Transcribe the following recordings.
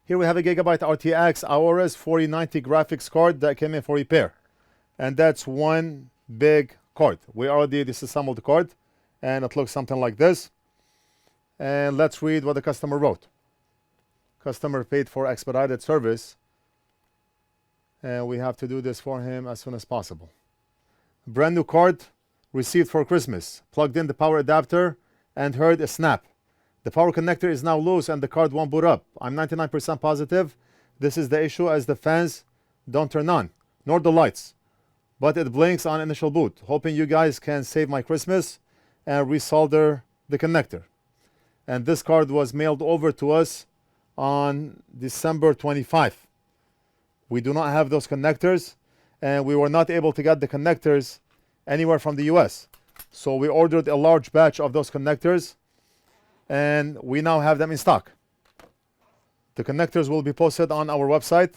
Here we have a Gigabyte RTX Aorus 4090 graphics card that came in for repair. And that's one big card. We already disassembled the card and it looks something like this. And let's read what the customer wrote. Customer paid for expedited service. And we have to do this for him as soon as possible. Brand new card received for Christmas. Plugged in the power adapter and heard a snap. The power connector is now loose and the card won't boot up. I'm 99% positive this is the issue as the fans don't turn on, nor the lights. But it blinks on initial boot. Hoping you guys can save my Christmas and resolder the connector. And this card was mailed over to us on December 25. We do not have those connectors and we were not able to get the connectors anywhere from the US. So we ordered a large batch of those connectors and we now have them in stock. The connectors will be posted on our website.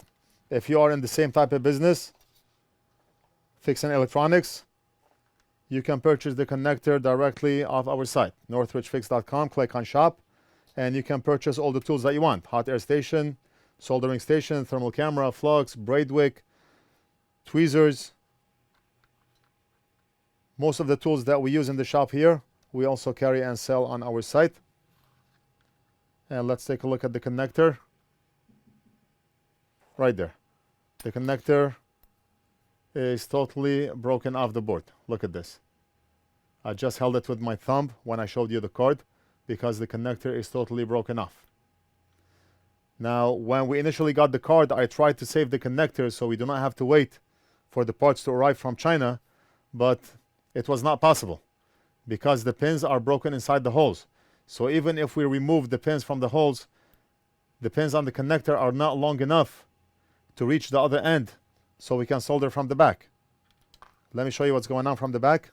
If you are in the same type of business, fixing electronics, you can purchase the connector directly off our site, NorthridgeFix.com. Click on shop and you can purchase all the tools that you want. Hot air station, soldering station, thermal camera, flux, braid wick, tweezers. Most of the tools that we use in the shop here, we also carry and sell on our site. And let's take a look at the connector. Right there. The connector is totally broken off the board. Look at this. I just held it with my thumb when I showed you the card because the connector is totally broken off. Now, when we initially got the card, I tried to save the connector so we do not have to wait for the parts to arrive from China, but it was not possible because the pins are broken inside the holes. So even if we remove the pins from the holes, the pins on the connector are not long enough to reach the other end so we can solder from the back. Let me show you what's going on from the back.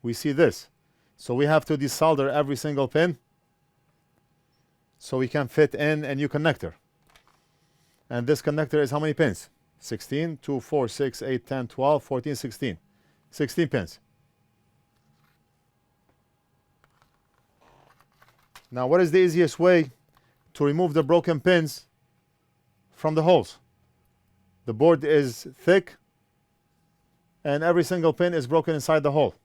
We see this. So we have to desolder every single pin so we can fit in a new connector. And this connector is how many pins? 16, 2, 4, 6, 8, 10, 12, 14, 16. 16 pins. Now, what is the easiest way to remove the broken pins from the holes? The board is thick and every single pin is broken inside the hole.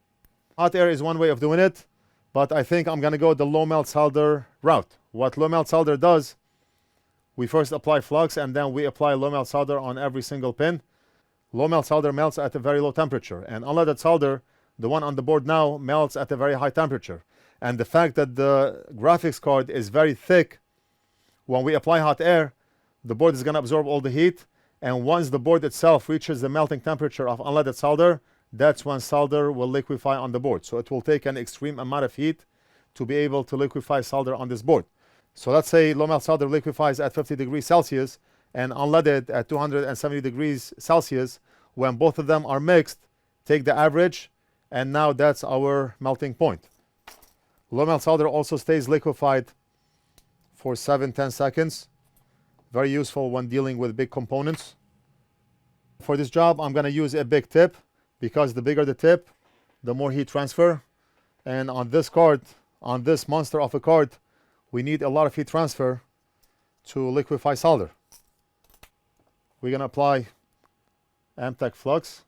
Hot air is one way of doing it, but I think I'm going to go the low melt solder route. What low melt solder does, we first apply flux and then we apply low melt solder on every single pin. Low melt solder melts at a very low temperature, and unleaded solder, the one on the board now, melts at a very high temperature. And the fact that the graphics card is very thick, when we apply hot air, the board is going to absorb all the heat. And once the board itself reaches the melting temperature of unleaded solder, that's when solder will liquefy on the board. So it will take an extreme amount of heat to be able to liquefy solder on this board. So let's say low melt solder liquefies at 50 degrees Celsius and unleaded at 270 degrees Celsius. When both of them are mixed, take the average, and now that's our melting point. Low melt solder also stays liquefied for 7-10 seconds. Very useful when dealing with big components. For this job, I'm going to use a big tip because the bigger the tip, the more heat transfer. And on this card, on this monster of a card, we need a lot of heat transfer to liquefy solder. We're going to apply Amtech Flux.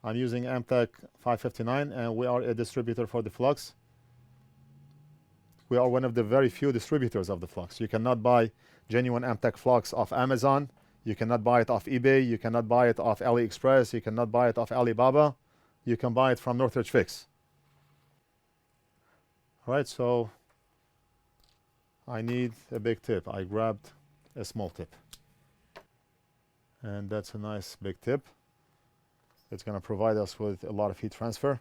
I'm using Amtech 559 and we are a distributor for the Flux. We are one of the very few distributors of the Flux. You cannot buy genuine Amtech Flux off Amazon. You cannot buy it off eBay. You cannot buy it off AliExpress. You cannot buy it off Alibaba. You can buy it from NorthridgeFix. All right, so I need a big tip. I grabbed a small tip. And that's a nice big tip. It's going to provide us with a lot of heat transfer.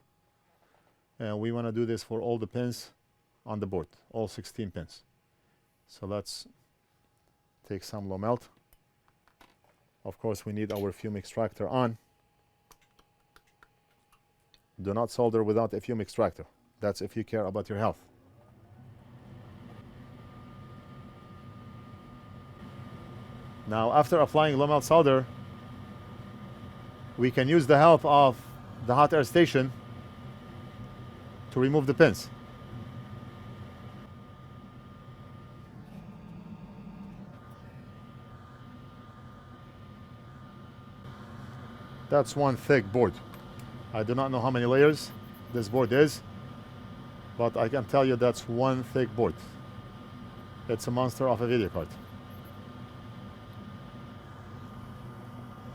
And we want to do this for all the pins on the board, all 16 pins. So let's take some low melt. Of course, we need our fume extractor on. Do not solder without a fume extractor. That's if you care about your health. Now, after applying low melt solder, we can use the help of the hot air station to remove the pins. That's one thick board. I do not know how many layers this board is, but I can tell you that's one thick board. It's a monster of a video card.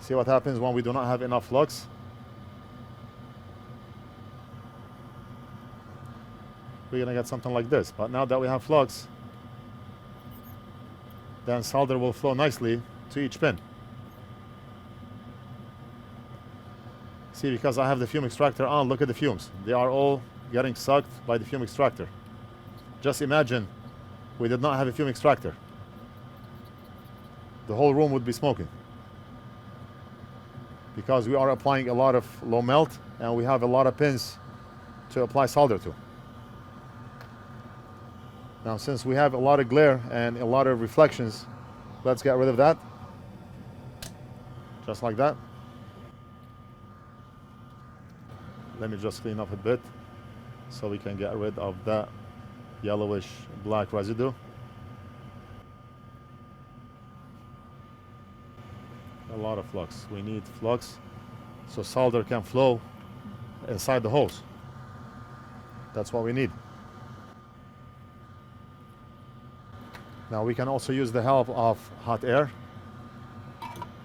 See what happens when we do not have enough flux? We're gonna get something like this. But now that we have flux, then solder will flow nicely to each pin. See, because I have the fume extractor on, look at the fumes. They are all getting sucked by the fume extractor. Just imagine we did not have a fume extractor. The whole room would be smoking. Because we are applying a lot of low melt and we have a lot of pins to apply solder to. Now, since we have a lot of glare and a lot of reflections, let's get rid of that. Just like that. Let me just clean up a bit so we can get rid of that yellowish black residue. A lot of flux. We need flux so solder can flow inside the holes. That's what we need. Now we can also use the help of hot air,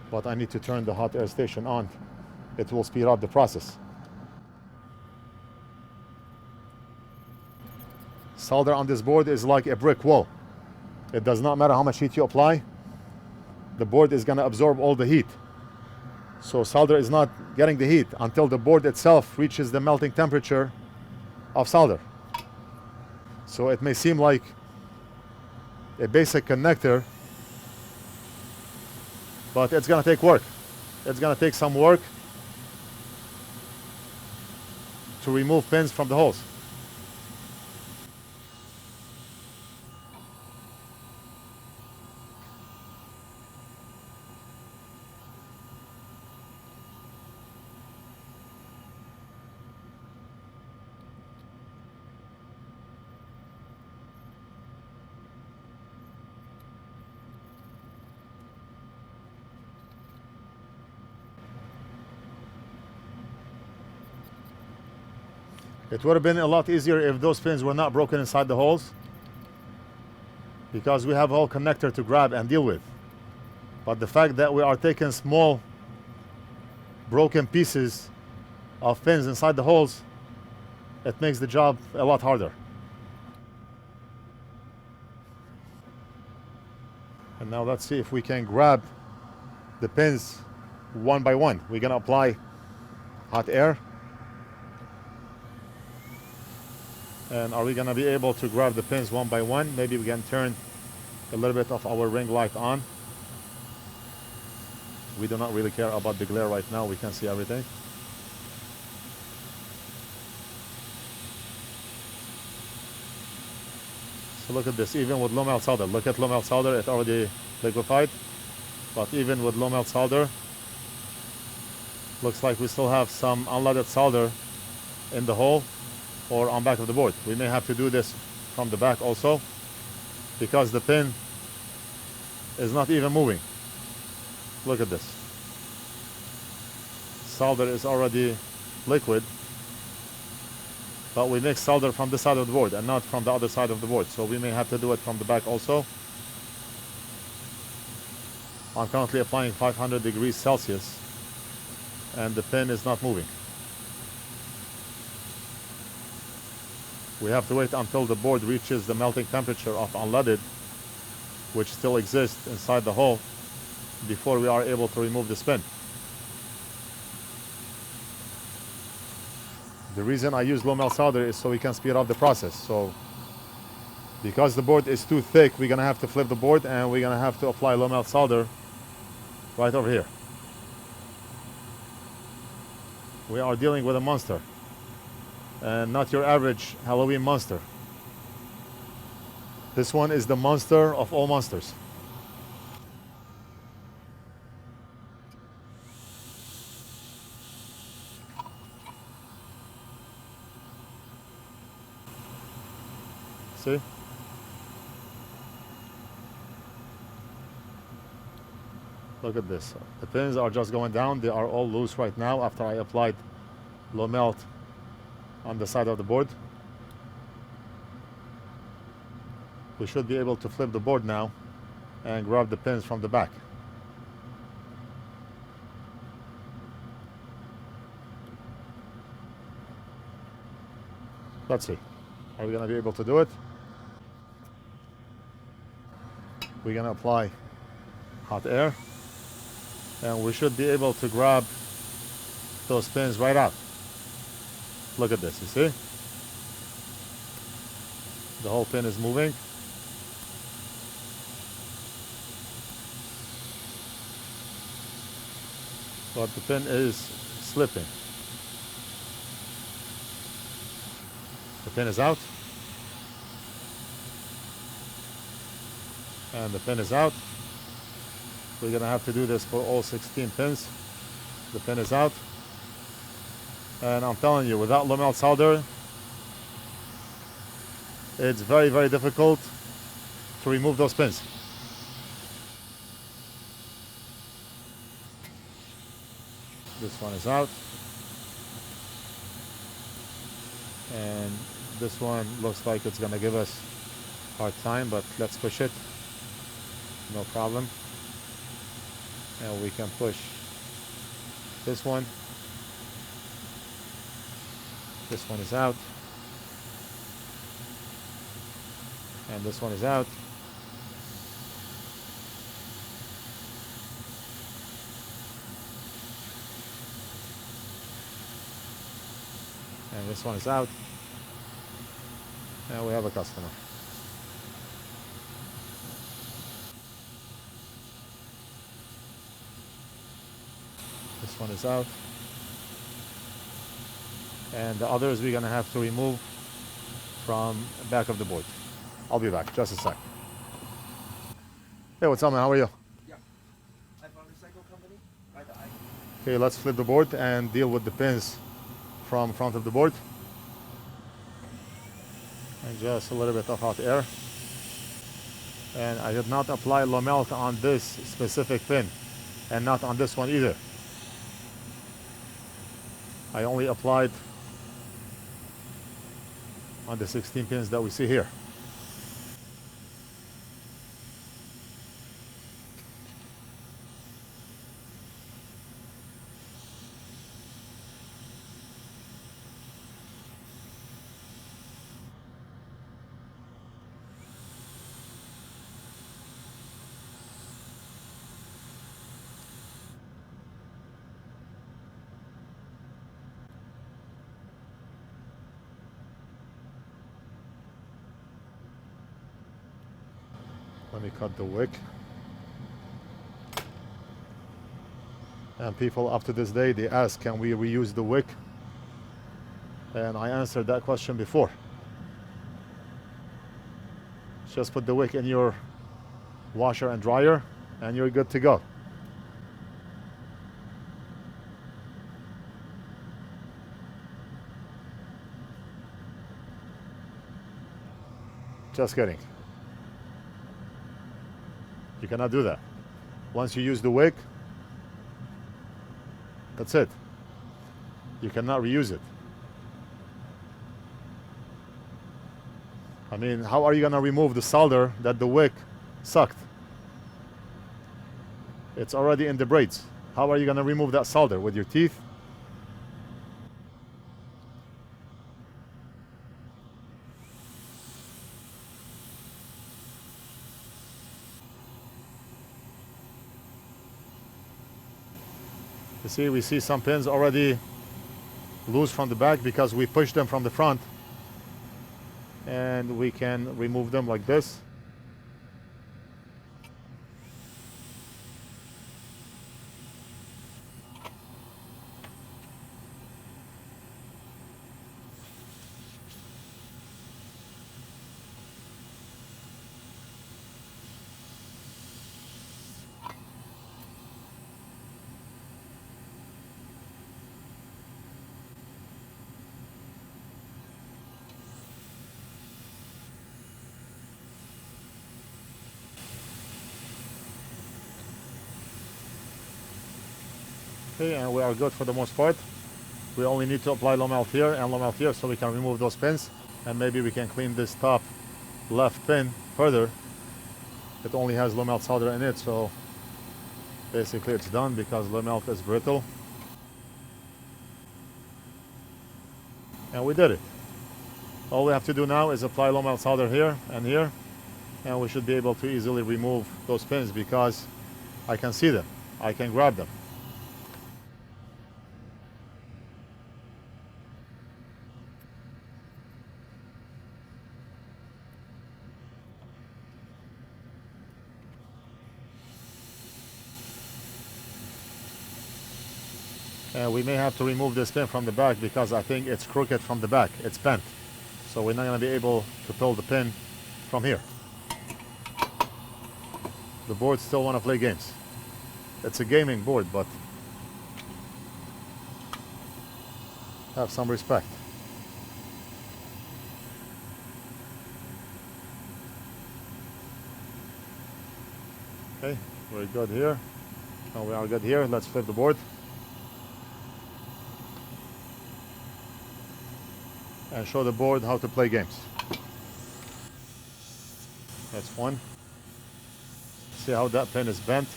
but I need to turn the hot air station on. It will speed up the process. Solder on this board is like a brick wall. It does not matter how much heat you apply, the board is going to absorb all the heat. So solder is not getting the heat until the board itself reaches the melting temperature of solder. So it may seem like a basic connector, but it's going to take work. It's going to take some work to remove pins from the holes. It would have been a lot easier if those pins were not broken inside the holes, because we have a whole connector to grab and deal with. But the fact that we are taking small broken pieces of pins inside the holes, it makes the job a lot harder. And now let's see if we can grab the pins one by one. We're gonna apply hot air. And are we going to be able to grab the pins one by one? Maybe we can turn a little bit of our ring light on. We do not really care about the glare right now. We can see everything. So look at this. Even with low melt solder, look at low melt solder. It already liquefied. But even with low melt solder, looks like we still have some unleaded solder in the hole or on back of the board. We may have to do this from the back also, because the pin is not even moving. Look at this. Solder is already liquid, but we mix solder from this side of the board and not from the other side of the board, so we may have to do it from the back also. I'm currently applying 500 degrees Celsius and the pin is not moving. We have to wait until the board reaches the melting temperature of unleaded, which still exists inside the hole, before we are able to remove the spin. The reason I use low melt solder is so we can speed up the process. So because the board is too thick, we're gonna have to flip the board and we're gonna have to apply low melt solder right over here. We are dealing with a monster, and not your average Halloween monster. This one is the monster of all monsters. See? Look at this. The pins are just going down. They are all loose right now after I applied low melt on the side of the board. We should be able to flip the board now and grab the pins from the back. Let's see. Are we going to be able to do it? We're going to apply hot air, and we should be able to grab those pins right out. Look at this, you see? The whole pin is moving. But the pin is slipping. The pin is out. And the pin is out. We're going to have to do this for all 16 pins. The pin is out. And I'm telling you, without low melt solder, it's very, very difficult to remove those pins. This one is out. And this one looks like it's going to give us a hard time, but let's push it. No problem. And we can push this one. This one is out. And this one is out. And this one is out. And we have a customer. This one is out. And the others we're going to have to remove from the back of the board. I'll be back, just a sec. Hey, what's up, man? How are you? Yeah. I'm from a recycle company. Right. Okay, let's flip the board and deal with the pins from front of the board. And just a little bit of hot air. And I did not apply low melt on this specific pin, and not on this one either. I only applied on the 16 pins that we see here. Let me cut the wick. And people up to this day, they ask, can we reuse the wick? And I answered that question before. Just put the wick in your washer and dryer and you're good to go. Just kidding. You cannot do that. Once you use the wick, that's it. You cannot reuse it. I mean, how are you gonna remove the solder that the wick sucked? It's already in the braids. How are you gonna remove that solder? With your teeth? You see, we see some pins already loose from the back because we pushed them from the front. And we can remove them like this. Okay, and we are good for the most part. We only need to apply low melt here and low melt here so we can remove those pins, and maybe we can clean this top left pin further. It only has low melt solder in it, so basically it's done because low melt is brittle. And we did it. All we have to do now is apply low melt solder here, and we should be able to easily remove those pins because I can see them. I can grab them. And we may have to remove this pin from the back because I think it's crooked from the back. It's bent. So we're not going to be able to pull the pin from here. The boards still want to play games. It's a gaming board, but have some respect. Okay, we're good here. And we are good here. Let's flip the board. And show the board how to play games. That's one. See how that pin is bent.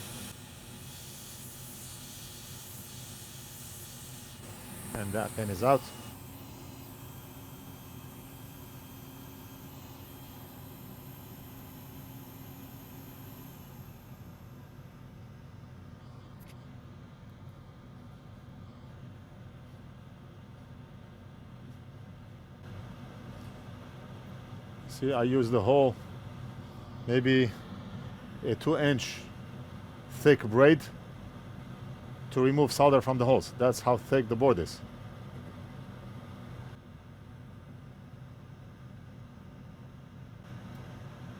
And that pin is out. See, I use the whole, maybe a 2-inch thick braid to remove solder from the holes. That's how thick the board is.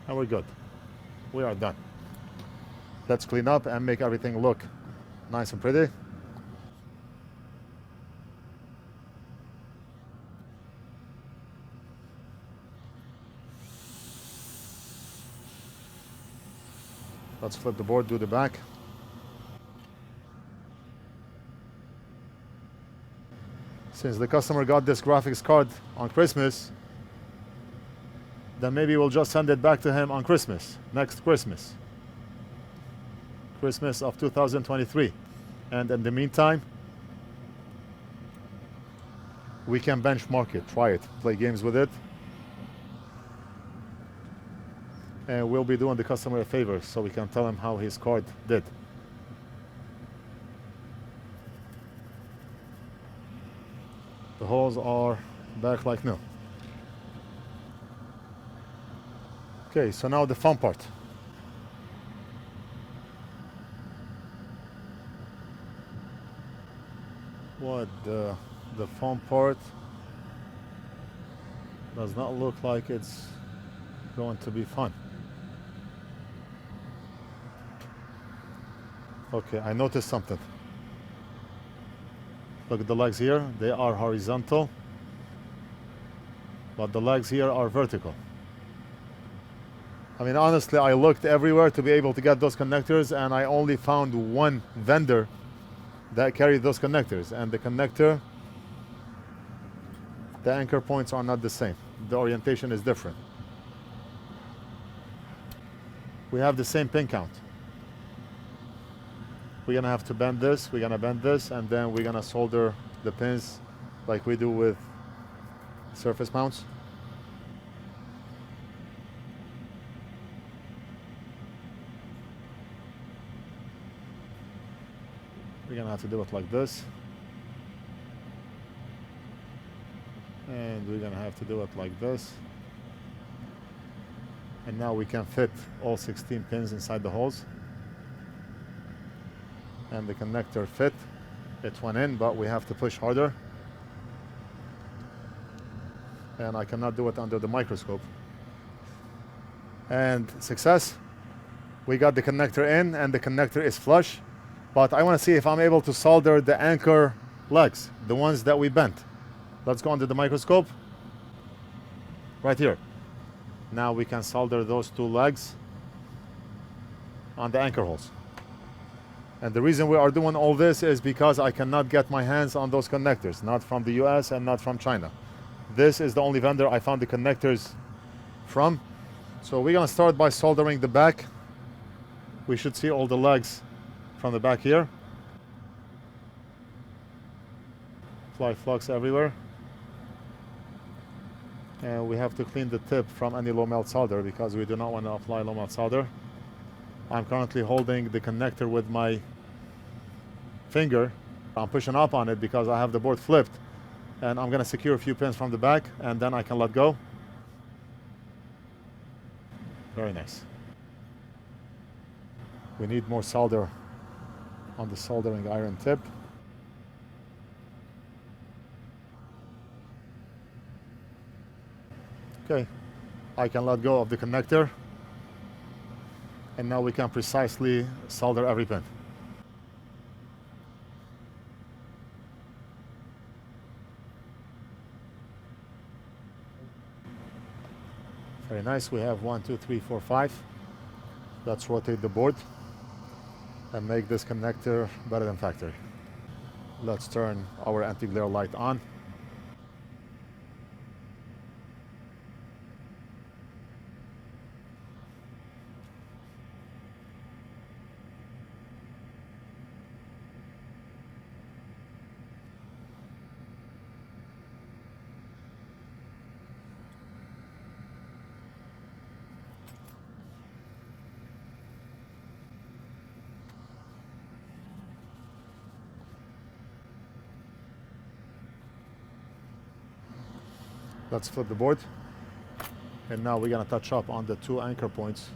And we're good. We are done. Let's clean up and make everything look nice and pretty. Let's flip the board, do the back. Since the customer got this graphics card on Christmas, then maybe we'll just send it back to him on Christmas, next Christmas. Christmas of 2023. And in the meantime, we can benchmark it, try it, play games with it. And we'll be doing the customer a favor so we can tell him how his card did. The holes are back like new. Okay, so now the fun part. What the fun part does not look like it's going to be fun. Okay, I noticed something. Look at the legs here, they are horizontal, but the legs here are vertical. I mean, honestly, I looked everywhere to be able to get those connectors, and I only found one vendor that carried those connectors, and the connector, the anchor points are not the same. The orientation is different. We have the same pin count. We're gonna have to bend this, we're gonna bend this, and then we're gonna solder the pins like we do with surface mounts. We're gonna have to do it like this. And we're gonna have to do it like this. And now we can fit all 16 pins inside the holes. And the connector fit. It went in, but we have to push harder. And I cannot do it under the microscope. And success. We got the connector in, and the connector is flush. But I want to see if I'm able to solder the anchor legs, the ones that we bent. Let's go under the microscope. Right here. Now we can solder those two legs on the anchor holes. And the reason we are doing all this is because I cannot get my hands on those connectors, not from the US and not from China. This is the only vendor I found the connectors from. So we're gonna start by soldering the back. We should see all the legs from the back here. Apply flux everywhere. And we have to clean the tip from any low melt solder because we do not want to apply low melt solder. I'm currently holding the connector with my finger. I'm pushing up on it because I have the board flipped, and I'm going to secure a few pins from the back and then I can let go. Very nice. We need more solder on the soldering iron tip. Okay, I can let go of the connector, and now we can precisely solder every pin. Very nice. We have 1, 2, 3, 4, 5. Let's rotate the board and make this connector better than factory. Let's turn our anti-glare light on. Let's flip the board, and now we're gonna touch up on the 2 anchor points.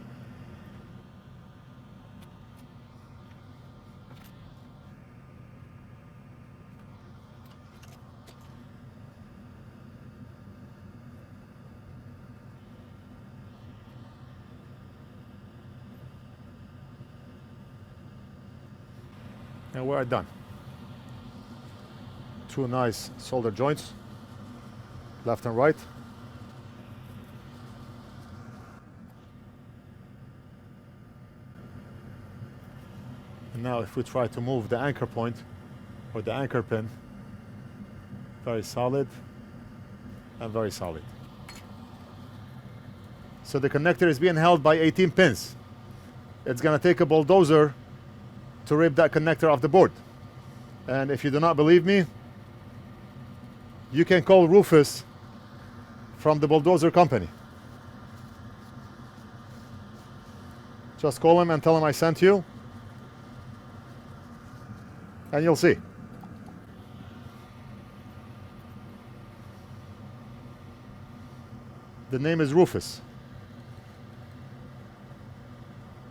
And we're done. 2 nice solder joints, left and right. And now if we try to move the anchor point or the anchor pin, very solid and very solid. So the connector is being held by 18 pins. It's gonna take a bulldozer to rip that connector off the board. And if you do not believe me, you can call Rufus from the bulldozer company. Just call him and tell him I sent you, and you'll see. The name is Rufus.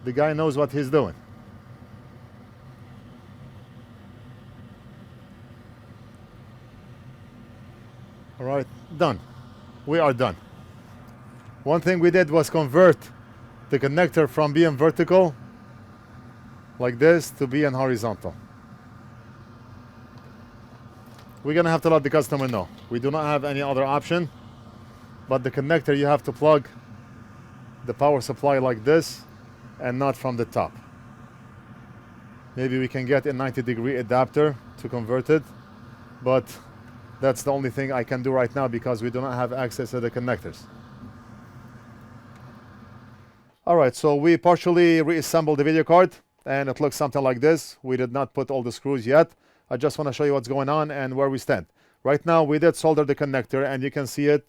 The guy knows what he's doing. All right, done. We are done. One thing we did was convert the connector from being vertical like this to being horizontal. We're gonna have to let the customer know. We do not have any other option, but the connector you have to plug the power supply like this and not from the top. Maybe we can get a 90-degree adapter to convert it, but that's the only thing I can do right now because we do not have access to the connectors. All right, so we partially reassembled the video card and it looks something like this. We did not put all the screws yet. I just want to show you what's going on and where we stand. Right now we did solder the connector and you can see it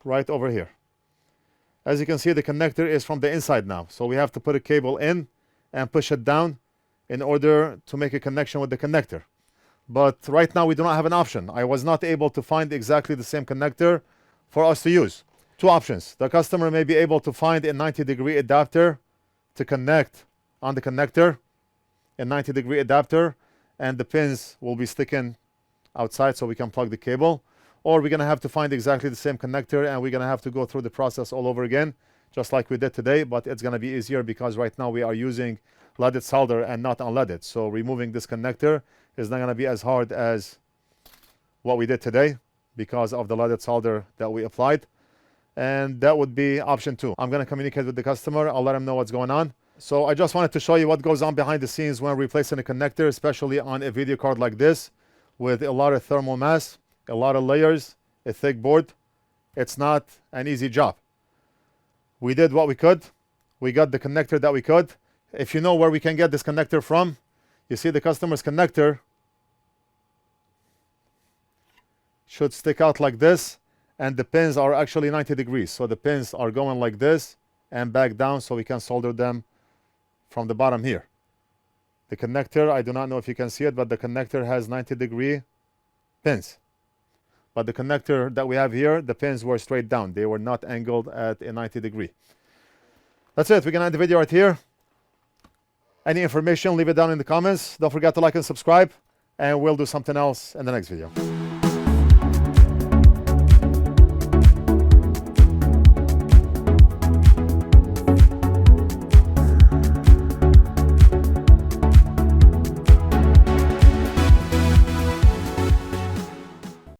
right over here. As you can see, the connector is from the inside now. So we have to put a cable in and push it down in order to make a connection with the connector. But right now we do not have an option. I was not able to find exactly the same connector for us to use. 2 options. The customer may be able to find a 90-degree adapter to connect on the connector, a 90-degree adapter, and the pins will be sticking outside so we can plug the cable. Or we're gonna have to find exactly the same connector and we're gonna have to go through the process all over again, just like we did today, but it's gonna be easier because right now we are using leaded solder and not unleaded. So removing this connector is not going to be as hard as what we did today because of the leaded solder that we applied. And that would be option 2. I'm going to communicate with the customer. I'll let him know what's going on. So I just wanted to show you what goes on behind the scenes when replacing a connector, especially on a video card like this with a lot of thermal mass, a lot of layers, a thick board. It's not an easy job. We did what we could. We got the connector that we could. If you know where we can get this connector from, you see the customer's connector should stick out like this, and the pins are actually 90 degrees. So the pins are going like this and back down, so we can solder them from the bottom here. The connector, I do not know if you can see it, but the connector has 90-degree pins. But the connector that we have here, the pins were straight down. They were not angled at a 90-degree. That's it. We can end the video right here. Any information, leave it down in the comments. Don't forget to like and subscribe, and we'll do something else in the next video.